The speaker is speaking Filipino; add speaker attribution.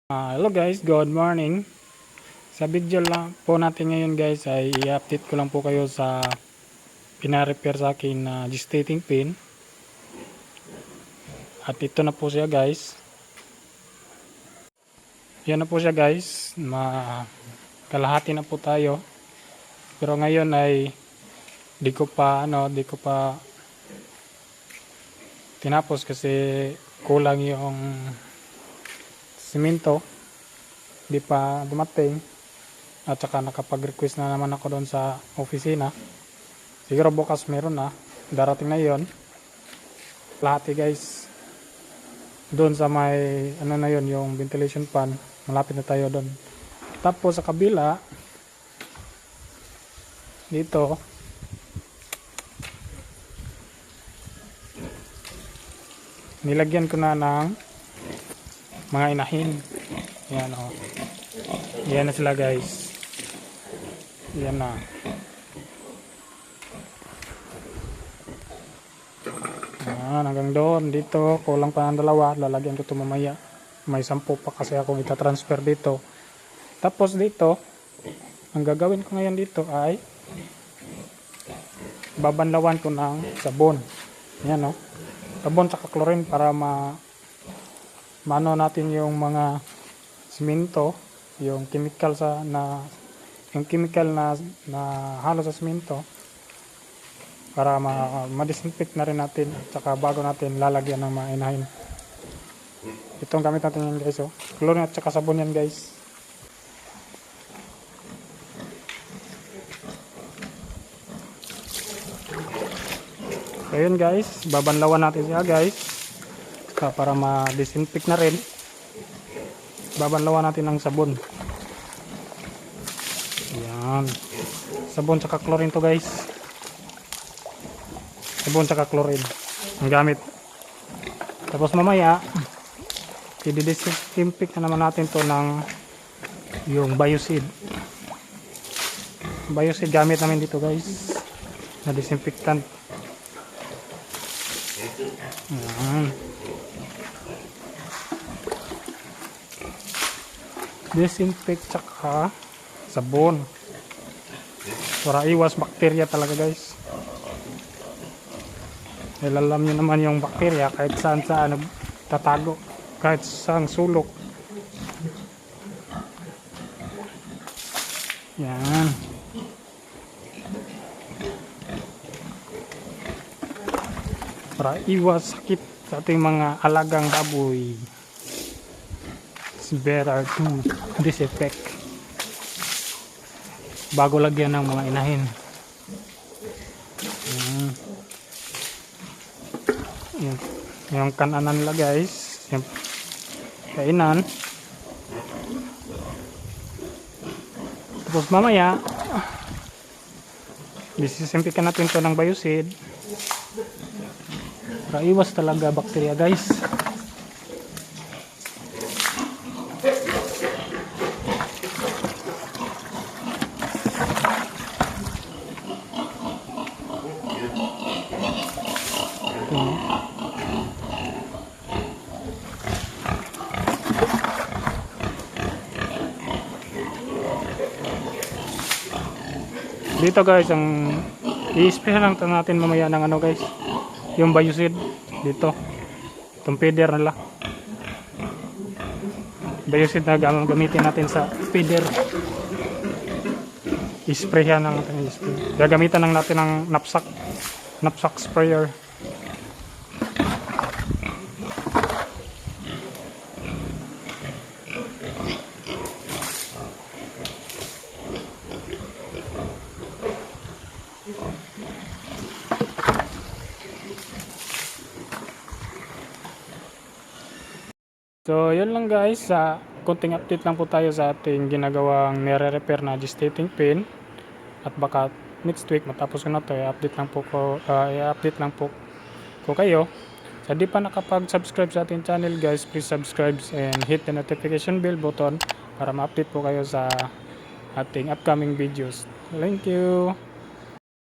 Speaker 1: Hello guys, good morning. Sa video lang po natin ngayon guys ay i-update ko lang po kayo sa pina-repair sa akin na gestating pin. At ito na po siya guys. Yan na po siya guys. Kalahati na po tayo. Pero ngayon ay di ko pa tinapos kasi kulang yung simento, di pa dumating, at saka nakapag-request na naman ako doon sa opisina. Siguro bukas meron na, darating na yon lahat guys. Doon sa may na yon, yung ventilation fan, malapit na tayo doon. Tapos sa kabila dito nilagyan ko na ng mga inahin. Yan o. Yan na sila guys. Yan na. Hanggang doon. Dito kulang pa ng dalawa. Lalagyan ko ito mamaya. May 10 pa kasi akong itatransfer dito. Tapos dito, ang gagawin ko ngayon dito ay babanlawan ko ng sabon. Yan o. Sabon sa chlorine para maano natin yung mga simento, yung chemical na halo sa simento, para ma-disinfect na rin natin, at saka bago natin lalagyan ng mga inahin. Itong gamit natin yan guys, chlorine at saka sabon yan guys. So yun guys, babanlawan natin siya guys. Para ma-disinfect na rin, babanlawan natin ng sabon. Yan, sabon tsaka chlorine to guys. Sabon tsaka chlorine ang gamit. Tapos mamaya i-disinfect na naman natin to ng yung biocid gamit namin dito guys, na disinfectant. Yan, disinfect tsaka sabon para iwas bakterya talaga guys. Alam nyo naman yung bakterya kahit saan tatago, kahit saan sulok. Yan, para iwas sakit sa ating mga alagang baboy. It's better to disinfect bago lagyan ng mga inahin. Yung kananan nila guys, yung kainan. Tapos mamaya disinfectan natin to ng biocid para iwas talaga bakterya guys. Dito guys, ang i-spray lang natin mamaya ng guys, yung biocid dito, itong feeder nila. Biocid na gamitin natin sa feeder. I-sprayhan lang natin, gagamitan lang natin ng knapsack sprayer. So yun lang guys, sa konting update lang po tayo sa ating ginagawang nire-repair na gestating pin. At baka next week matapos ko na to, i-update lang po ko kayo. Sa di pa nakapag-subscribe sa ating channel guys, please subscribe and hit the notification bell button para ma-update po kayo sa ating upcoming videos. Thank you.